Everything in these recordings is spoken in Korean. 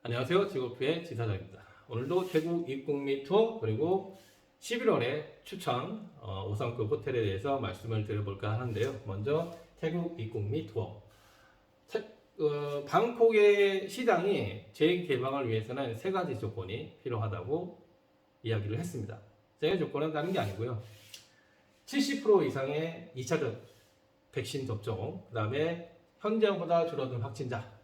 안녕하세요. 지고프의 지사장입니다. 오늘도 태국 입국 및 투어 그리고 11월에 추천 5성급 호텔에 대해서 말씀을 드려볼까 하는데요. 먼저 태국 입국 및 투어. 방콕의 시장이 재개방을 위해서는 세 가지 조건이 필요하다고 이야기를 했습니다. 제 조건은 다른 게 아니고요. 70% 이상의 2차 백신 접종, 그 다음에 현재보다 줄어든 확진자,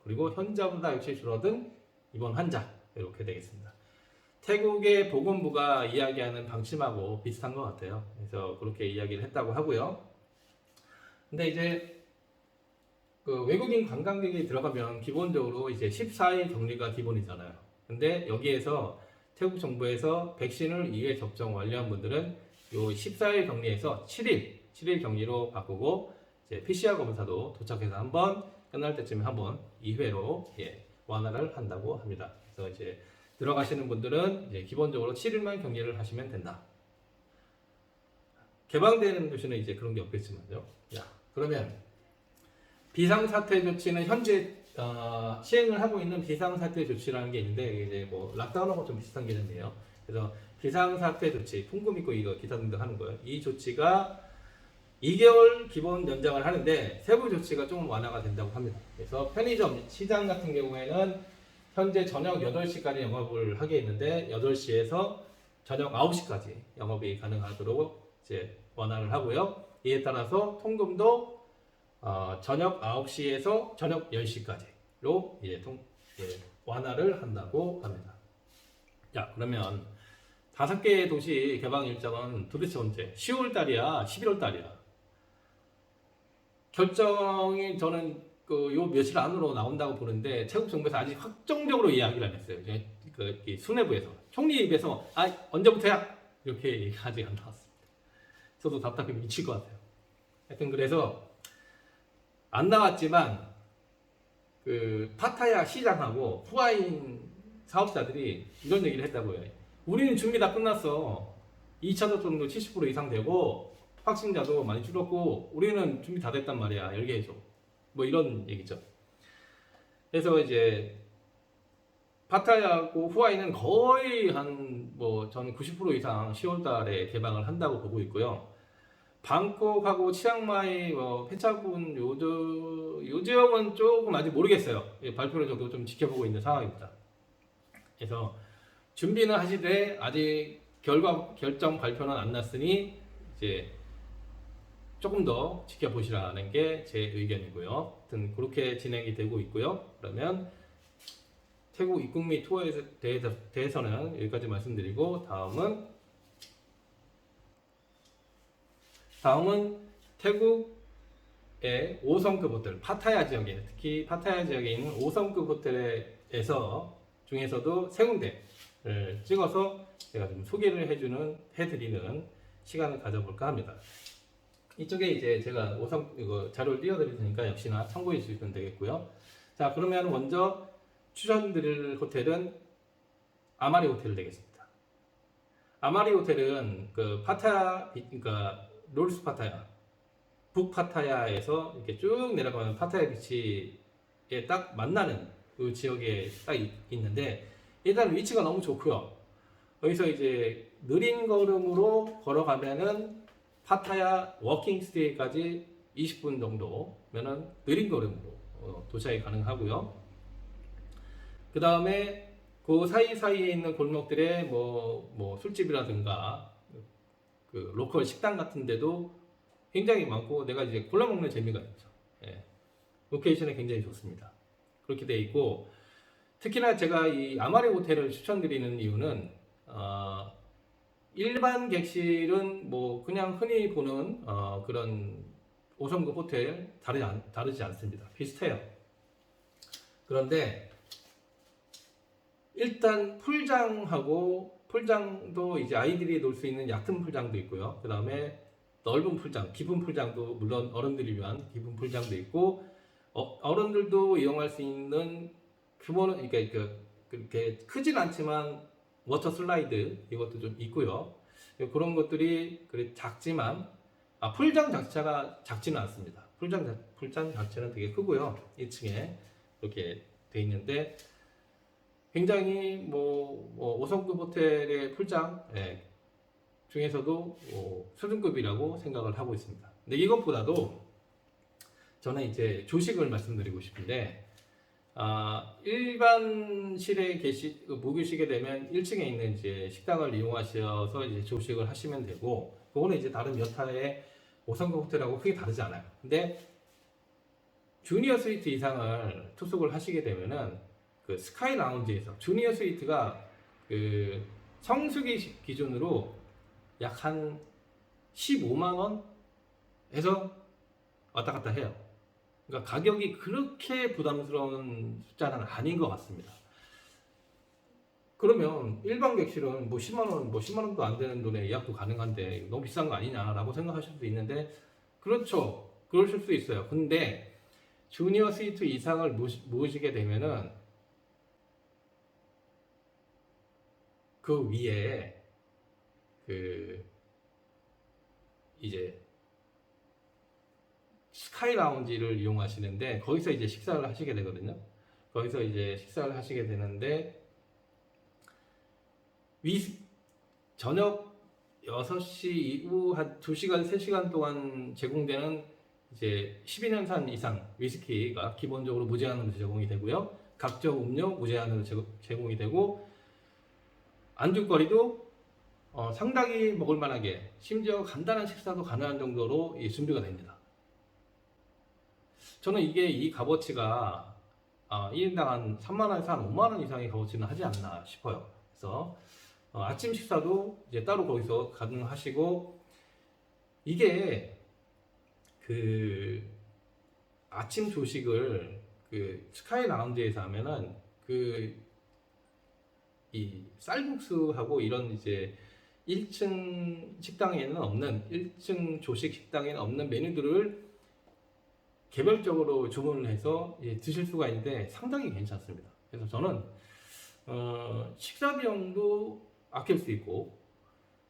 그리고 현재보다 역시 줄어든 입원 환자, 이렇게 되겠습니다. 태국의 보건부가 이야기하는 방침하고 비슷한 것 같아요. 그래서 그렇게 이야기를 했다고 하고요. 근데 이제 그 외국인 관광객이 들어가면 기본적으로 이제 14일 격리가 기본이잖아요. 근데 여기에서 태국 정부에서 백신을 2회 접종 완료한 분들은 요 14일 격리에서 7일 격리로 바꾸고 이제 PCR 검사도 도착해서 한번 끝날 때쯤에 한번 2회로 완화를 한다고 합니다. 그래서 이제 들어가시는 분들은 이제 기본적으로 7일만 격리를 하시면 된다. 개방되는 도시는 이제 그런 게 없겠지만요. 자, 그러면 비상사태 조치는 현재 시행을 하고 있는 비상사태 조치라는 게 있는데 이제 뭐 락다운하고 좀 비슷한 개념이에요. 그래서 비상사태 조치, 풍금 있고 이거 기타 등등 하는 거예요. 이 조치가 2개월 기본 연장을 하는데 세부 조치가 좀 완화가 된다고 합니다. 그래서 편의점, 시장 같은 경우에는 현재 저녁 8시까지 영업을 하게 있는데 8시에서 저녁 9시까지 영업이 가능하도록 이제 완화를 하고요. 이에 따라서 통금도 저녁 9시에서 저녁 10시까지로 완화를 한다고 합니다. 자, 그러면 5개의 도시 개방 일정은 도대체 언제? 10월 달이야? 11월 달이야? 결정이 저는 요 며칠 안으로 나온다고 보는데 태국 정부에서 아직 확정적으로 이야기를 안 했어요. 수뇌부에서 총리 입에서 언제부터야? 이렇게 얘기가 아직 안 나왔습니다. 저도 답답해 미칠 것 같아요. 하여튼 그래서 안 나왔지만 그 파타야 시장하고 후아인 사업자들이 이런 얘기를 했다고요. 우리는 준비 다 끝났어. 2차 접종도 70% 이상 되고 확진자도 많이 줄었고 우리는 준비 다 됐단 말이야. 열게 해줘. 뭐 이런 얘기죠. 그래서 이제 파타야하고 후아이는 거의 저는 90% 이상 10월 달에 개방을 한다고 보고 있고요. 방콕하고 치앙마이, 페차군 요 지역은 조금 아직 모르겠어요. 발표를 저도 좀 지켜보고 있는 상황입니다. 그래서 준비는 하시되 아직 결정 발표는 안 났으니 이제 조금 더 지켜보시라는 게 제 의견이고요. 하여튼 그렇게 진행이 되고 있고요. 그러면 태국 입국 및 투어에 대해서는 여기까지 말씀드리고 다음은 태국의 5성급 호텔, 파타야 지역에 특히 파타야 지역에 있는 5성급 호텔에서 중에서도 세 군데를 찍어서 제가 좀 소개를 해드리는 시간을 가져볼까 합니다. 이쪽에 이제 제가 이거 자료를 띄워드릴 테니까 역시나 참고해 주시면 되겠고요. 자, 그러면 먼저 추천드릴 호텔은 아마리 호텔 되겠습니다. 아마리 호텔은 그 파타야, 그러니까 롤스 파타야, 북 파타야에서 이렇게 쭉 내려가면 파타야 비치에 딱 만나는 그 지역에 딱 있는데 일단 위치가 너무 좋고요. 여기서 이제 느린 걸음으로 걸어가면은 파타야 워킹 스테이까지 20분 정도면은 느린 걸음으로 도착이 가능하고요. 그 다음에 그 사이사이에 있는 골목들에 뭐 술집이라든가 그 로컬 식당 같은 데도 굉장히 많고 내가 이제 골라 먹는 재미가 있죠. 로케이션이 굉장히 좋습니다. 그렇게 돼 있고 특히나 제가 이 아마리 호텔을 추천드리는 이유는 일반 객실은 뭐 그냥 흔히 보는 그런 5성급 호텔 다르지 않습니다. 비슷해요. 그런데 일단 풀장도 이제 아이들이 놀 수 있는 얕은 풀장도 있고요. 그 다음에 넓은 풀장, 깊은 풀장도 물론 어른들을 위한 깊은 풀장도 있고 어른들도 이용할 수 있는 규모는 그렇게 크진 않지만 워터 슬라이드 이것도 좀 있고요. 그런 것들이 작지만 풀장 자체가 작지는 않습니다. 풀장 자체는 되게 크고요. 1층에 이렇게 돼 있는데 굉장히 뭐 5성급 호텔의 풀장 중에서도 수준급이라고 생각을 하고 있습니다. 근데 이것보다도 저는 이제 조식을 말씀드리고 싶은데, 일반실에 묵으시게 되면 1층에 있는 이제 식당을 이용하셔서 이제 조식을 하시면 되고, 그거는 이제 다른 몇 타의 5성급 호텔하고 크게 다르지 않아요. 근데 주니어 스위트 이상을 투숙을 하시게 되면은 그 스카이 라운지에서 주니어 스위트가 그 성수기 기준으로 약 한 15만 원에서 왔다 갔다 해요. 그러니까 가격이 그렇게 부담스러운 숫자는 아닌 것 같습니다. 그러면 일반 객실은 뭐 10만 원, 뭐 10만 원도 안 되는 돈에 예약도 가능한데 너무 비싼 거 아니냐라고 생각하실 수도 있는데, 그렇죠. 그러실 수 있어요. 근데 주니어 스위트 이상을 모으시게 되면은 그 위에 그 이제 스카이 라운지를 이용하시는데, 거기서 이제 식사를 하시게 되거든요. 거기서 이제 식사를 하시게 되는데, 저녁 6시 이후 한 2시간, 3시간 동안 제공되는 이제 12년산 이상 위스키가 기본적으로 무제한으로 제공이 되고요. 각종 음료 무제한으로 제공이 되고, 안주거리도 상당히 먹을 만하게, 심지어 간단한 식사도 가능한 정도로 준비가 됩니다. 저는 이 값어치가 1인당 한 3만 원에서 한 5만 원 이상의 값어치는 하지 않나 싶어요. 그래서 아침 식사도 이제 따로 거기서 가능하시고, 이게 그 아침 조식을 그 스카이 라운지에서 하면은 이 쌀국수하고 이런 이제 1층 식당에는 없는, 1층 조식 식당에는 없는 메뉴들을 개별적으로 주문을 해서 드실 수가 있는데 상당히 괜찮습니다. 그래서 저는 식사 비용도 아낄 수 있고,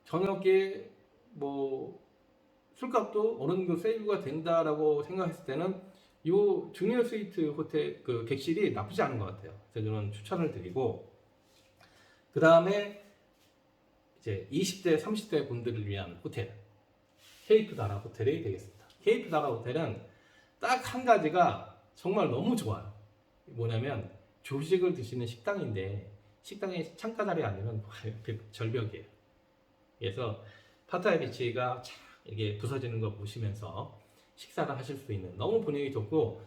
저녁에 뭐 술값도 어느 정도 세이브가 된다라고 생각했을 때는 이 주니어 스위트 호텔 그 객실이 나쁘지 않은 것 같아요. 그래서 저는 추천을 드리고, 그 다음에 이제 20대, 30대 분들을 위한 호텔, 케이프 다라 호텔이 되겠습니다. 케이프 다라 호텔은 딱 한 가지가 정말 너무 좋아요. 뭐냐면 조식을 드시는 식당인데 식당에 창가 자리가 아니면 절벽이에요. 그래서 파타야 비치가 착 이게 부서지는 거 보시면서 식사를 하실 수 있는, 너무 분위기 좋고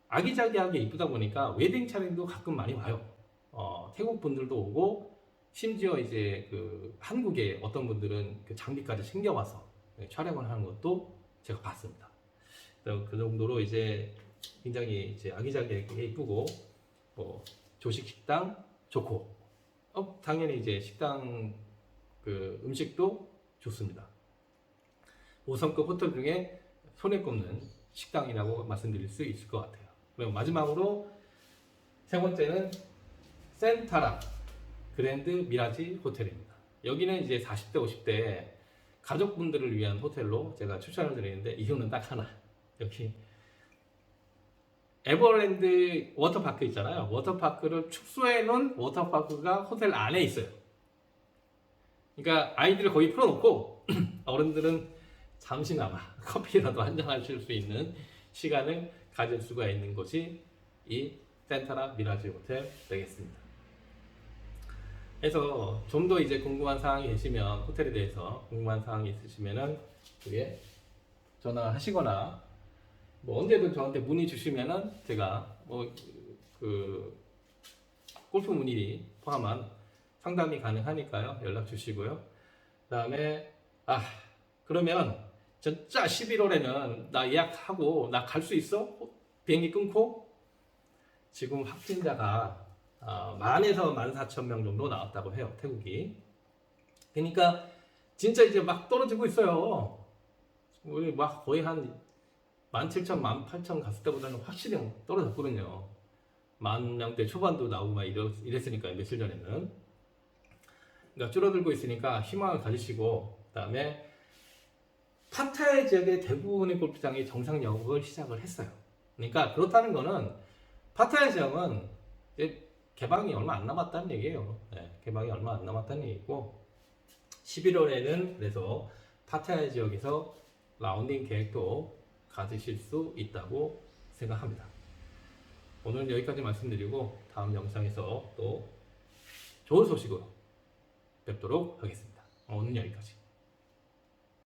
아기자기하게 이쁘다 보니까 웨딩 차림도 가끔 많이 와요. 태국 분들도 오고, 심지어 이제 그 한국에 어떤 분들은 그 장비까지 챙겨와서 촬영을 하는 것도 제가 봤습니다. 그 정도로 이제 굉장히 이제 아기자기하게 이쁘고, 조식 식당 좋고, 당연히 이제 식당 그 음식도 좋습니다. 5성급 호텔 중에 손에 꼽는 식당이라고 말씀드릴 수 있을 것 같아요. 그리고 마지막으로 세 번째는 센타라 그랜드 미라지 호텔입니다. 여기는 이제 40대, 50대 가족분들을 위한 호텔로 제가 추천을 드리는데, 이유는 딱 하나. 여기 에버랜드 워터파크 있잖아요. 워터파크를 축소해 놓은 워터파크가 호텔 안에 있어요. 그러니까 아이들을 거기 풀어놓고 어른들은 잠시나마 커피라도 한잔 하실 수 있는 시간을 가질 수가 있는 곳이 이 센타라 미라지 호텔 되겠습니다. 그래서 좀 더 이제 궁금한 사항이 계시면, 호텔에 대해서 궁금한 사항이 있으시면은 그게 전화하시거나 뭐 언제든 저한테 문의 주시면은 제가 그 골프 문의 포함한 상담이 가능하니까요. 연락 주시고요. 그다음에 그러면 진짜 11월에는 나 예약하고 나 갈 수 있어? 비행기 끊고? 지금 확진자가 10,000에서 14,000명 정도 나왔다고 해요, 태국이. 그러니까 진짜 이제 막 떨어지고 있어요. 우리 막 거의 한 17,000, 18,000 갔을 때보다는 확실히 떨어졌거든요. 10,000명대 초반도 나오고 막 이랬으니까요, 며칠 전에는. 그러니까 줄어들고 있으니까 희망을 가지시고, 그 다음에 파타야 지역의 대부분의 골프장이 정상 영업을 시작을 했어요. 그러니까 그렇다는 거는 파타야 지역은 개방이 얼마 안 남았다는 얘기예요. 네, 개방이 얼마 안 남았다는 얘기고 11월에는 그래서 파타야 지역에서 라운딩 계획도 가지실 수 있다고 생각합니다. 오늘 여기까지 말씀드리고 다음 영상에서 또 좋은 소식으로 뵙도록 하겠습니다. 오늘 여기까지.